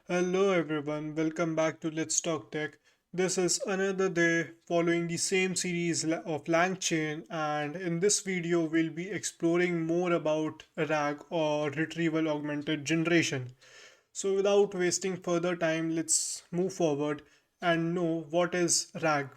Hello everyone, welcome back to Let's Talk Tech. This is another day following the same series of LangChain, and in this video we'll be exploring more about RAG or retrieval augmented generation. So without wasting further time, let's move forward and know what is RAG.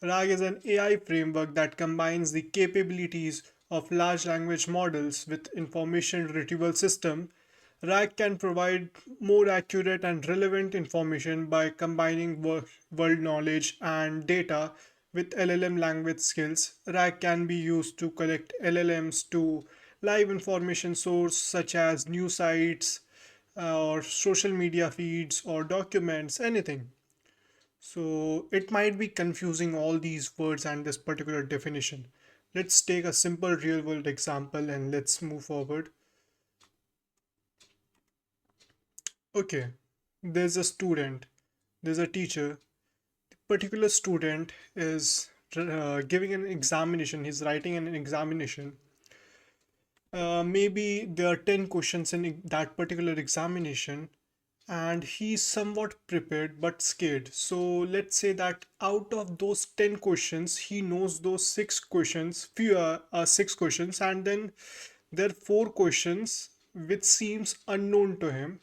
RAG is an AI framework that combines the capabilities of large language models with information retrieval system. RAG can provide more accurate and relevant information by combining world knowledge and data with LLM language skills. RAG can be used to collect LLMs to live information source such as news sites or social media feeds or documents, anything. So it might be confusing all these words and this particular definition. Let's take a simple real world example and let's move forward. Okay, there's a student, there's a teacher. The particular student is giving an examination, he's writing an examination. Maybe there are 10 questions in that particular examination, and he's somewhat prepared but scared. So let's say that out of those 10 questions, he knows those six questions, few six questions, and then there are four questions which seems unknown to him.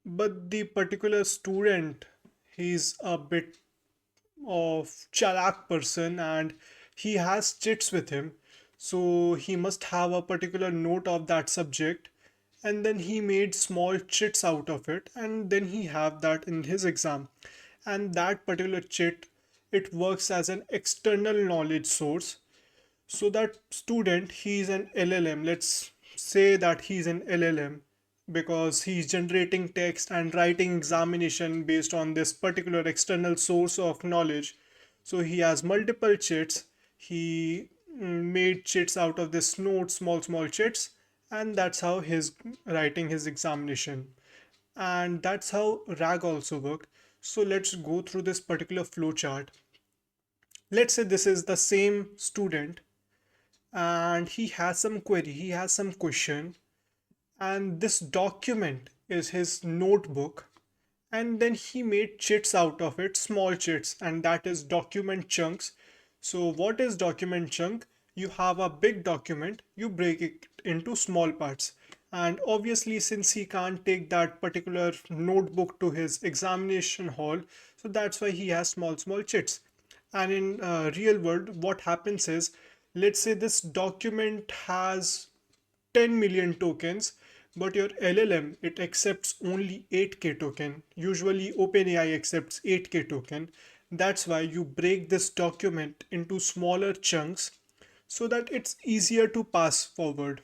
But the particular student, he's a bit of chalak person and he has chits with him, so he must have a particular note of that subject, and then he made small chits out of it, and then he have that in his exam. And that particular chit, it works as an external knowledge source. So that student, he's an LLM. Let's say that he's an LLM because he's generating text and writing examination based on this particular external source of knowledge. So he has multiple chits. He made chits out of this note, small chits, and that's how he's writing his examination. And that's how RAG also worked. So let's go through this particular flow chart. Let's say this is the same student and he has some query, he has some question, and this document is his notebook, and then he made chits out of it, small chits, and that is document chunks. So what is document chunk? You have a big document, you break it into small parts, and obviously since he can't take that particular notebook to his examination hall, so that's why he has small chits. And in real world, what happens is, let's say this document has 10 million tokens, but your LLM, it accepts only 8k token. Usually OpenAI accepts 8k token. That's why you break this document into smaller chunks so that it's easier to pass forward.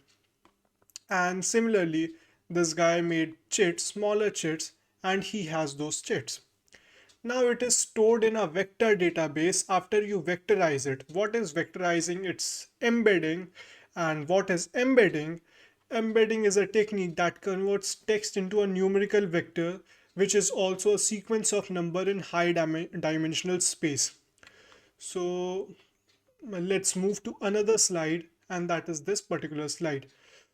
And similarly, this guy made chits, smaller chits, and he has those chits. Now it is stored in a vector database after you vectorize it. What is vectorizing? It's embedding. And what is embedding? Embedding is a technique that converts text into a numerical vector, which is also a sequence of number in high dimensional space. So let's move to another slide, and that is this particular slide.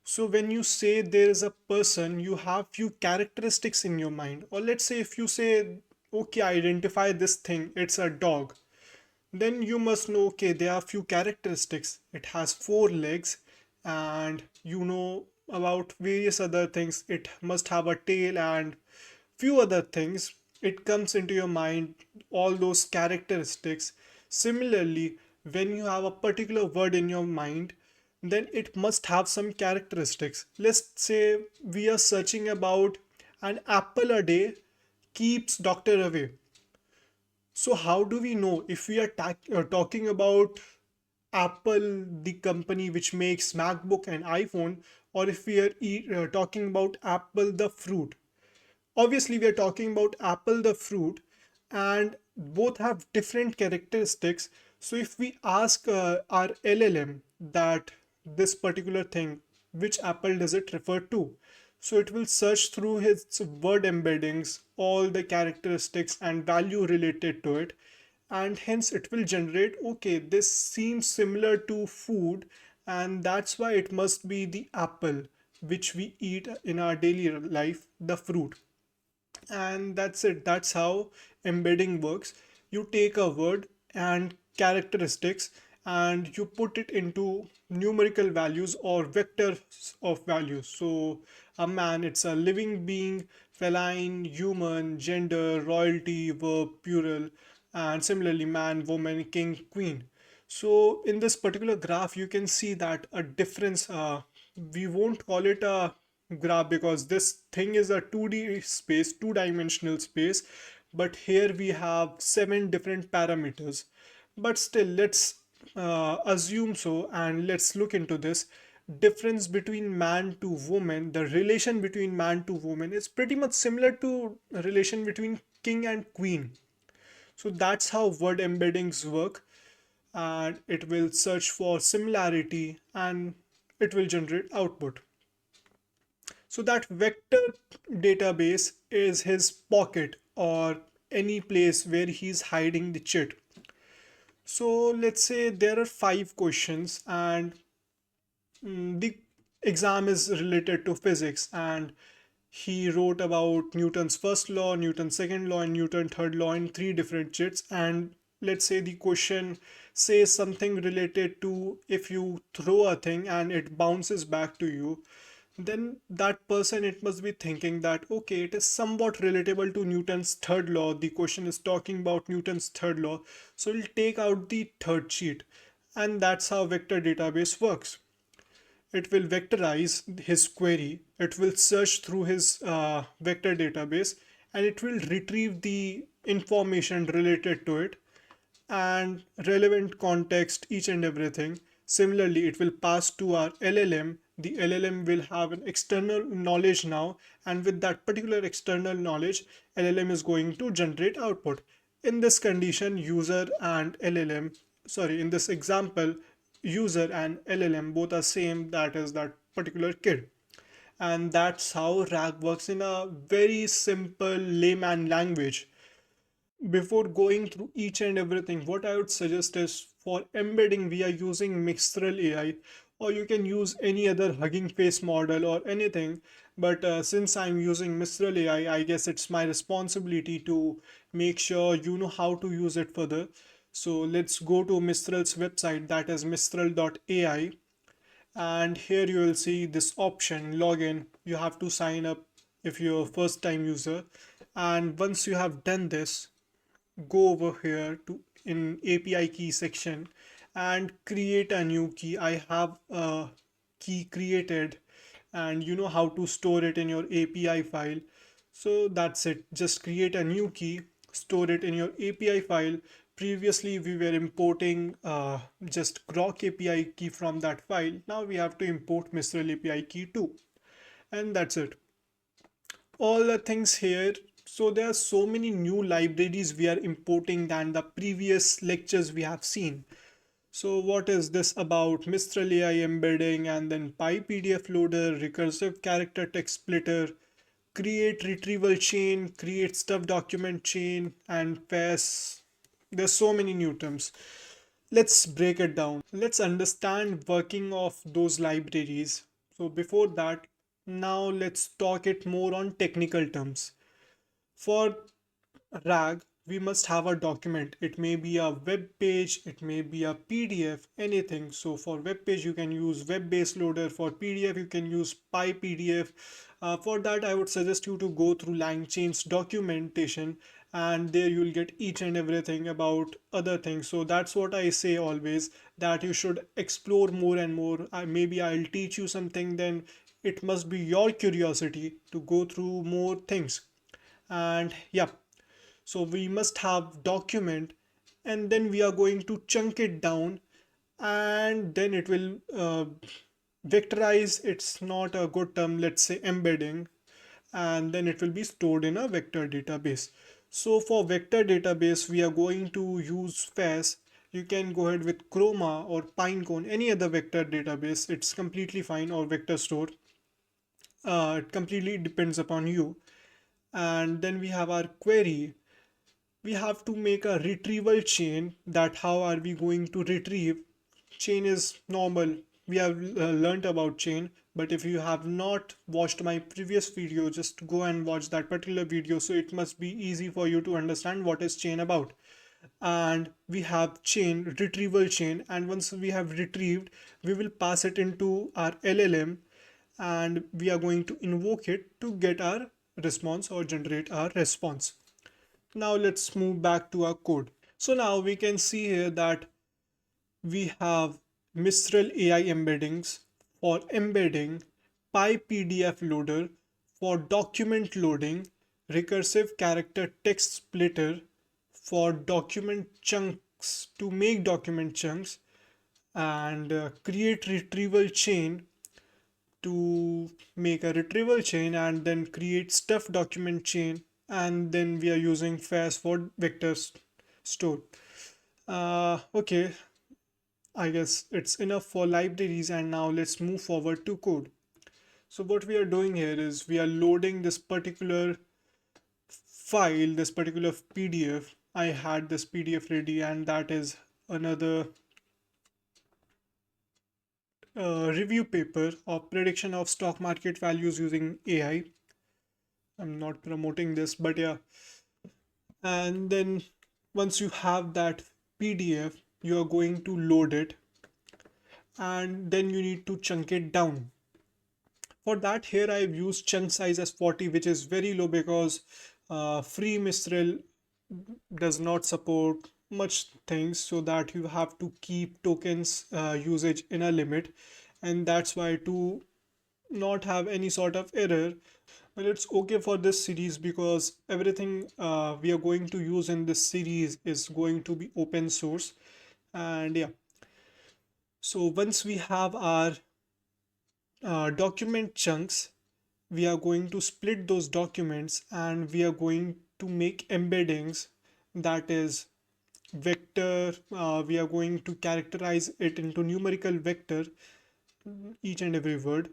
So when you say there is a person, you have few characteristics in your mind. Or let's say if you say, okay, identify this thing, it's a dog, then you must know, okay, there are few characteristics. It has four legs, and you know about various other things. It must have a tail and few other things. It comes into your mind, all those characteristics. Similarly, when you have a particular word in your mind, then it must have some characteristics. Let's say we are searching about an apple a day keeps doctor away. So how do we know if we are talking about Apple, the company which makes MacBook and iPhone, or if we are talking about Apple, the fruit? Obviously, we are talking about apple the fruit, and both have different characteristics. So if we ask our LLM that this particular thing, which apple does it refer to? So it will search through his word embeddings, all the characteristics and value related to it, and hence it will generate, okay, this seems similar to food, and that's why it must be the apple which we eat in our daily life, the fruit. And that's it. That's how embedding works. You take a word and characteristics and you put it into numerical values or vectors of values. So a man, it's a living being, feline, human, gender, royalty, verb, plural, and similarly man, woman, king, queen. So in this particular graph, you can see that a difference. We won't call it a graph because this thing is a 2D space, two-dimensional space. But here we have seven different parameters. But still, let's assume so, and let's look into this. Difference between man to woman, the relation between man to woman is pretty much similar to relation between king and queen. So that's how word embeddings work, and it will search for similarity and it will generate output. So that vector database is his pocket or any place where he's hiding the chit. So let's say there are five questions and the exam is related to physics, and he wrote about Newton's first law, Newton's second law, and Newton's third law in three different chits. And let's say the question says something related to if you throw a thing and it bounces back to you, then that person, it must be thinking that okay, it is somewhat relatable to Newton's third law. The question is talking about Newton's third law, so we'll take out the third cheat. And that's how vector database works. It will vectorize his query, it will search through his vector database, and it will retrieve the information related to it and relevant context, each and everything. Similarly, it will pass to our LLM. The LLM will have an external knowledge now, and with that particular external knowledge, LLM is going to generate output. In this condition, user and LLM, sorry, in this example, user and LLM both are same, that is that particular kid. And that's how RAG works in a very simple layman language. Before going through each and everything, what I would suggest is for embedding, we are using Mixtral AI, or you can use any other Hugging Face model or anything. But since I'm using Mistral AI, I guess it's my responsibility to make sure you know how to use it further. So let's go to Mistral's website, that is mistral.ai, and here you will see this option login. You have to sign up if you're a first time user, and once you have done this, go over here to in API key section and create a new key. I have a key created, and you know how to store it in your API file. So that's it. Just create a new key, store it in your API file. Previously, we were importing just Grok API key from that file. Now we have to import Mistral API key too. And that's it, all the things here. So there are so many new libraries we are importing than the previous lectures we have seen. So what is this about Mistral AI embedding, and then PyPDF loader, recursive character text splitter, create retrieval chain, create stuff document chain, and pass. There's so many new terms. Let's break it down. Let's understand working of those libraries. So before that, now let's talk it more on technical terms. For RAG, we must have a document. It may be a web page, it may be a PDF, anything. So for web page, you can use web-based loader. For PDF, you can use PyPDF. For that, I would suggest you to go through LangChain's documentation, and there you'll get each and everything about other things. So that's what I say always, that you should explore more and more. Maybe I'll teach you something, then it must be your curiosity to go through more things. And yeah, so we must have document, and then we are going to chunk it down, and then it will vectorize. It's not a good term, let's say embedding, and then it will be stored in a vector database. So for vector database, we are going to use FAS. You can go ahead with Chroma or Pinecone, any other vector database. It's completely fine, or vector store. It completely depends upon you. And then we have our query. We have to make a retrieval chain. That how are we going to retrieve? Chain is normal, we have learnt about chain. But if you have not watched my previous video, just go and watch that particular video, so it must be easy for you to understand what is chain about. And we have chain, retrieval chain, and once we have retrieved, we will pass it into our LLM, and we are going to invoke it to get our response or generate our response. Now let's move back to our code. So now we can see here that we have Mistral AI embeddings for embedding, PyPDF loader for document loading, recursive character text splitter for document chunks to make document chunks, and create retrieval chain to make a retrieval chain, and then create stuff document chain, and then we are using fast for vector store. Okay, I guess it's enough for libraries, and now let's move forward to code. So what we are doing here is we are loading this particular file, this particular PDF. I had this PDF ready, and that is another review paper of prediction of stock market values using AI. I'm not promoting this, but yeah. And then once you have that PDF, you are going to load it, and then you need to chunk it down. For that, here I've used chunk size as 40, which is very low because free Mistral does not support much things, so that you have to keep tokens usage in a limit, and that's why to not have any sort of error. Well, it's okay for this series because everything we are going to use in this series is going to be open source. And yeah, so once we have our document chunks, we are going to split those documents, and we are going to make embeddings, that is vector. We are going to characterize it into numerical vector, each and every word.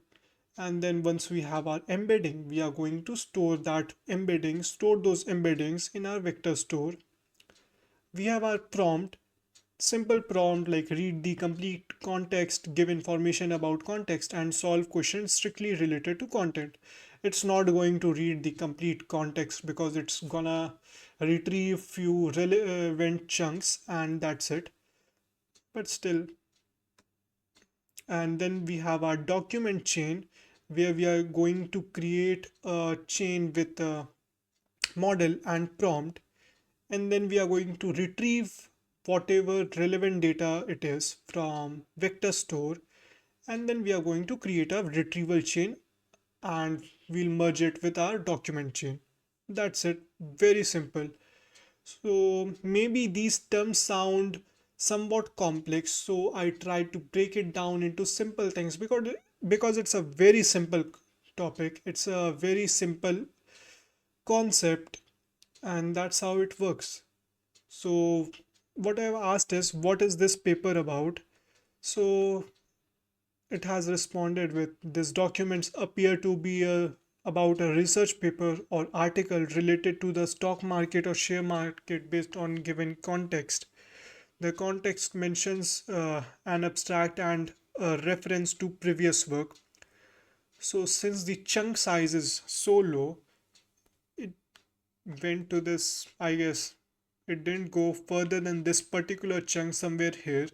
And then once we have our embedding, we are going to store those embeddings in our vector store. We have our prompt, simple prompt like read the complete context, give information about context, and solve questions strictly related to content. It's not going to read the complete context because it's gonna retrieve few relevant chunks, and that's it. But still. And then we have our document chain, where we are going to create a chain with a model and prompt, and then we are going to retrieve whatever relevant data it is from vector store, and then we are going to create a retrieval chain, and we'll merge it with our document chain. That's it, very simple. So maybe these terms sound somewhat complex, so I tried to break it down into simple things, because it's a very simple topic, it's a very simple concept, and that's how it works. So what I've asked is, what is this paper about? So it has responded with, these documents appear to be about a research paper or article related to the stock market or share market based on given context. The context mentions an abstract and a reference to previous work. So since the chunk size is so low, it went to this, I guess it didn't go further than this particular chunk somewhere here,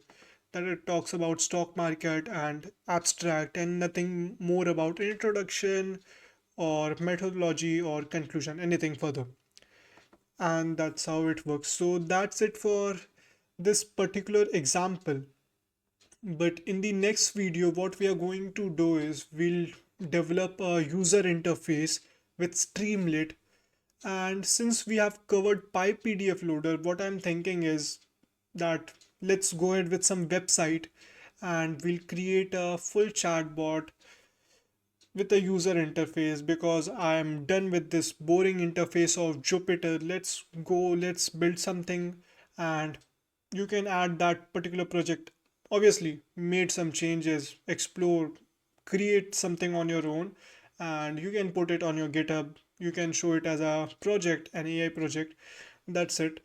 that it talks about stock market and abstract, and nothing more about introduction or methodology or conclusion, anything further. And that's how it works. So that's it for this particular example. But in the next video, what we are going to do is we'll develop a user interface with Streamlit. And since we have covered PyPDF loader, what I'm thinking is that let's go ahead with some website, and we'll create a full chatbot with a user interface, because I'm done with this boring interface of Jupyter. Let's build something, and you can add that particular project. Obviously, made some changes, explore, create something on your own, and you can put it on your GitHub. You can show it as a project, an AI project. That's it.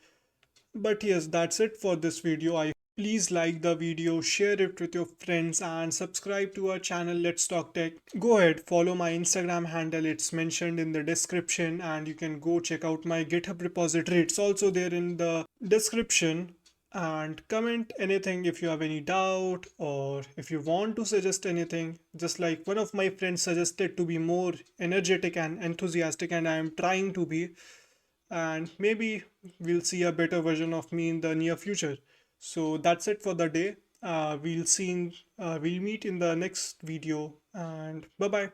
But yes, that's it for this video. I Please like the video, share it with your friends, and subscribe to our channel Let's Talk Tech. Go ahead, follow my Instagram handle, it's mentioned in the description, and you can go check out my GitHub repository. It's also there in the description. And comment anything if you have any doubt or if you want to suggest anything. Just like one of my friends suggested to be more energetic and enthusiastic, and I am trying to be, and maybe we'll see a better version of me in the near future. So that's it for the day. We'll meet in the next video, and bye bye.